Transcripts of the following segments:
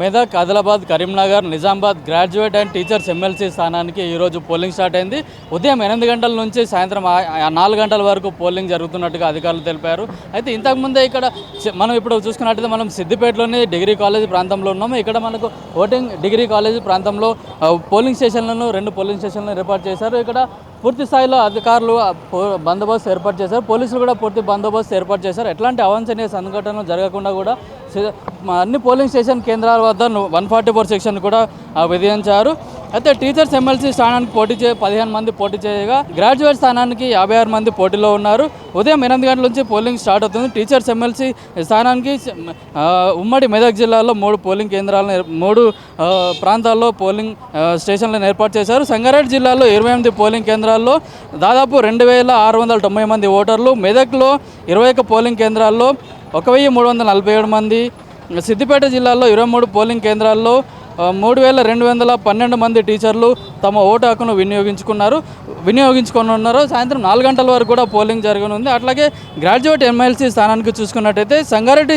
Medak, Adilabad, Karimnagar, Nizamabad graduate and teachers MLC స్థానానికి ఈరోజు polling start అయింది. ఉదయం 8 గంటల నుంచి సాయంత్రం 4 గంటల వరకు పోలింగ్ జరుగుతున్నట్టుగా అధికారులు తెలిపారు. అయితే ఇంతకుముందే ఇక్కడ మనం ఇప్పుడు చూసుకున్నట్టయితే మనం సిద్దిపేటలోని డిగ్రీ కాలేజ్ ప్రాంతంలో ఉన్నాము. ఇక్కడ మనకు ఓటింగ్ డిగ్రీ కాలేజ్ ప్రాంతంలో పోలింగ్ స్టేషన్లను 2 పోలింగ్ స్టేషన్లను ఏర్పాటు చేశారు. ఇక్కడ పూర్తి స్థాయిలో అధికారులు బందోబస్తు ఏర్పాటు చేశారు. పోలీసులు కూడా పూర్తి బందోబస్తు ఏర్పాటు చేశారు. ఎట్లాంటి అవాంఛనీయ సంఘటనలు జరగకుండా కూడా అన్ని పోలింగ్ స్టేషన్ కేంద్రాల వద్ద 144 సెక్షన్ కూడా విధించారు. అయితే టీచర్స్ ఎమ్మెల్సీ స్థానానికి 15 మంది పోటీ చేయగా గ్రాడ్యుయేట్ స్థానానికి 56 మంది పోటీలో ఉన్నారు. ఉదయం 8 గంటల నుంచి పోలింగ్ స్టార్ట్ అవుతుంది. టీచర్స్ ఎమ్మెల్సీ స్థానానికి ఉమ్మడి మెదక్ జిల్లాలో 3 పోలింగ్ కేంద్రాలను 3 ప్రాంతాల్లో పోలింగ్ స్టేషన్లను ఏర్పాటు చేశారు. సంగారెడ్డి జిల్లాలో 28 పోలింగ్ కేంద్రాల్లో దాదాపు 2690 మంది ఓటర్లు, మెదక్లో 21 పోలింగ్ కేంద్రాల్లో 1347 మంది, సిద్దిపేట జిల్లాలో 23 పోలింగ్ కేంద్రాల్లో 3212 మంది టీచర్లు తమ ఓటు హక్కును వినియోగించుకున్నారు. సాయంత్రం 4 గంటల వరకు కూడా పోలింగ్ జరగనుంది. అట్లాగే గ్రాడ్యుయేట్ ఎమ్మెల్సీ స్థానానికి చూసుకున్నట్టయితే సంగారెడ్డి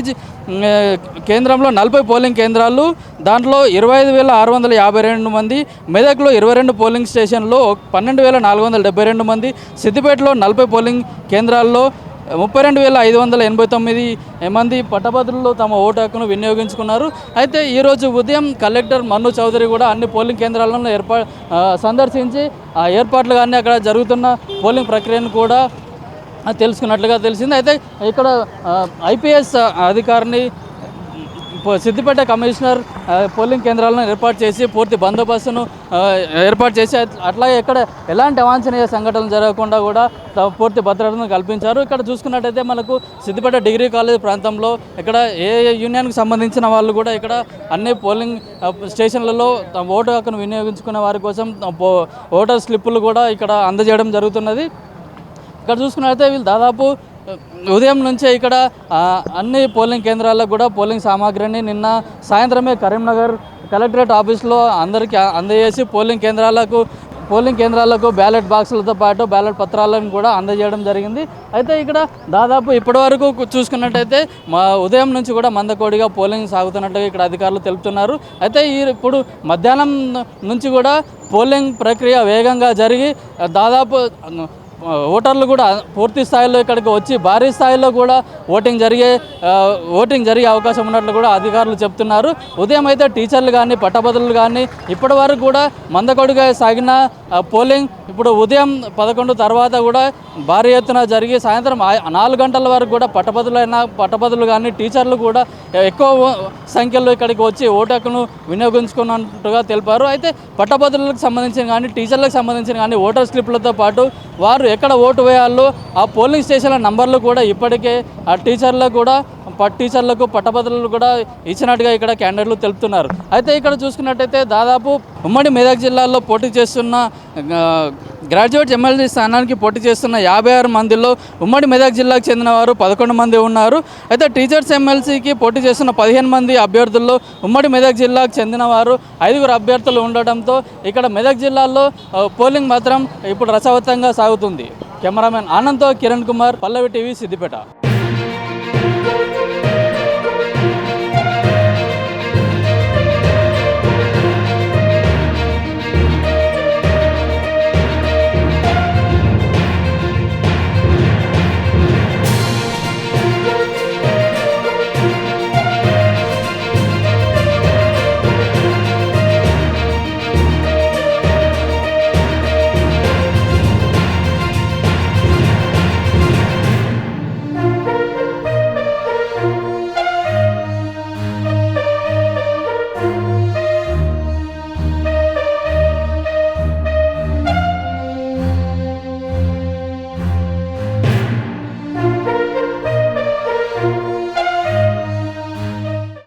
కేంద్రంలో 40 పోలింగ్ కేంద్రాలు, దాంట్లో 25,652 మంది, మెదక్లో 22 పోలింగ్ స్టేషన్లో 12,472 మంది, సిద్దిపేటలో 40 పోలింగ్ కేంద్రాల్లో 32,589 మంది పట్టభద్రులు తమ ఓటు హక్కును వినియోగించుకున్నారు. అయితే ఈరోజు ఉదయం కలెక్టర్ మన్ను చౌదరి కూడా అన్ని పోలింగ్ కేంద్రాలను సందర్శించి ఆ ఏర్పాట్లు కానీ అక్కడ జరుగుతున్న పోలింగ్ ప్రక్రియను కూడా తెలుసుకున్నట్లుగా తెలిసింది. అయితే ఇక్కడ ఐపీఎస్ అధికారిని సిద్దిపేట కమిషనర్ పోలింగ్ కేంద్రాలను ఏర్పాటు చేసి పూర్తి బందోబస్తును ఏర్పాటు చేసి అట్లాగే ఇక్కడ ఎలాంటి అవాంఛనీయ సంఘటనలు జరగకుండా కూడా పూర్తి భద్రతను కల్పించారు. ఇక్కడ చూసుకున్నట్టయితే మనకు సిద్దిపేట డిగ్రీ కాలేజ్ ప్రాంతంలో ఇక్కడ ఏ యూనియన్కి సంబంధించిన వాళ్ళు కూడా ఇక్కడ అన్ని పోలింగ్ స్టేషన్లలో ఓటు హక్కును వినియోగించుకునే వారి కోసం ఓటర్ స్లిప్పులు కూడా ఇక్కడ అందజేయడం జరుగుతున్నది. ఇక్కడ చూసుకున్నట్లయితే వీళ్ళు దాదాపు ఉదయం నుంచే ఇక్కడ అన్ని పోలింగ్ కేంద్రాల్లో కూడా పోలింగ్ సామాగ్రిని నిన్న సాయంత్రమే కరీంనగర్ కలెక్టరేట్ ఆఫీస్లో అందరికీ అందజేసి పోలింగ్ కేంద్రాలకు బ్యాలెట్ బాక్సులతో పాటు బ్యాలెట్ పత్రాలను కూడా అందజేయడం జరిగింది. అయితే ఇక్కడ దాదాపు ఇప్పటివరకు చూసుకున్నట్టయితే ఉదయం నుంచి కూడా మందకోడిగా పోలింగ్ సాగుతున్నట్టుగా ఇక్కడ అధికారులు తెలుపుతున్నారు. అయితే ఇప్పుడు మధ్యాహ్నం నుంచి కూడా పోలింగ్ ప్రక్రియ వేగంగా జరిగి దాదాపు ఓటర్లు కూడా పూర్తి స్థాయిలో ఇక్కడికి వచ్చి భారీ స్థాయిలో కూడా ఓటింగ్ జరిగే అవకాశం ఉన్నట్లు కూడా అధికారులు చెప్తున్నారు. ఉదయం అయితే టీచర్లు కానీ పట్టభద్రులు కానీ ఇప్పటి వరకు కూడా మందకొడిగా సాగిన పోలింగ్ ఇప్పుడు ఉదయం 11 తర్వాత కూడా భారీ ఎత్తున జరిగి సాయంత్రం 4 గంటల వరకు కూడా పట్టభద్రులు కానీ టీచర్లు కూడా ఎక్కువ సంఖ్యలో ఇక్కడికి వచ్చి ఓటు హక్కును వినియోగించుకున్నట్టుగా తెలిపారు. అయితే పట్టభద్రులకు సంబంధించిన కానీ టీచర్లకు సంబంధించిన కానీ ఓటర్ స్లిప్లతో పాటు వారు ఎక్కడ ఓటు వేయాలో ఆ పోలింగ్ స్టేషన్ల నంబర్లు కూడా ఇప్పటికే ఆ టీచర్లకు పట్టభద్రులు కూడా ఇచ్చినట్టుగా ఇక్కడ క్యాండిడేట్లు తెలుపుతున్నారు. అయితే ఇక్కడ చూసుకున్నట్టయితే దాదాపు ఉమ్మడి మెదక్ జిల్లాలో పోటీ చేస్తున్న గ్రాడ్యుయేట్ ఎమ్మెల్సీ స్థానానికి పోటీ చేస్తున్న 56 మందిలో ఉమ్మడి మెదక్ జిల్లాకు చెందిన వారు 11 మంది ఉన్నారు. అయితే టీచర్స్ ఎమ్మెల్సీకి పోటీ చేస్తున్న 15 మంది అభ్యర్థుల్లో ఉమ్మడి మెదక్ జిల్లాకు చెందిన వారు 5 అభ్యర్థులు ఉండడంతో ఇక్కడ మెదక్ జిల్లాలో పోలింగ్ మాత్రం ఇప్పుడు రసవత్తంగా సాగుతుంది. కెమెరామెన్ ఆనంద్తో కిరణ్ కుమార్, పల్లవి టీవీ, సిద్దిపేట.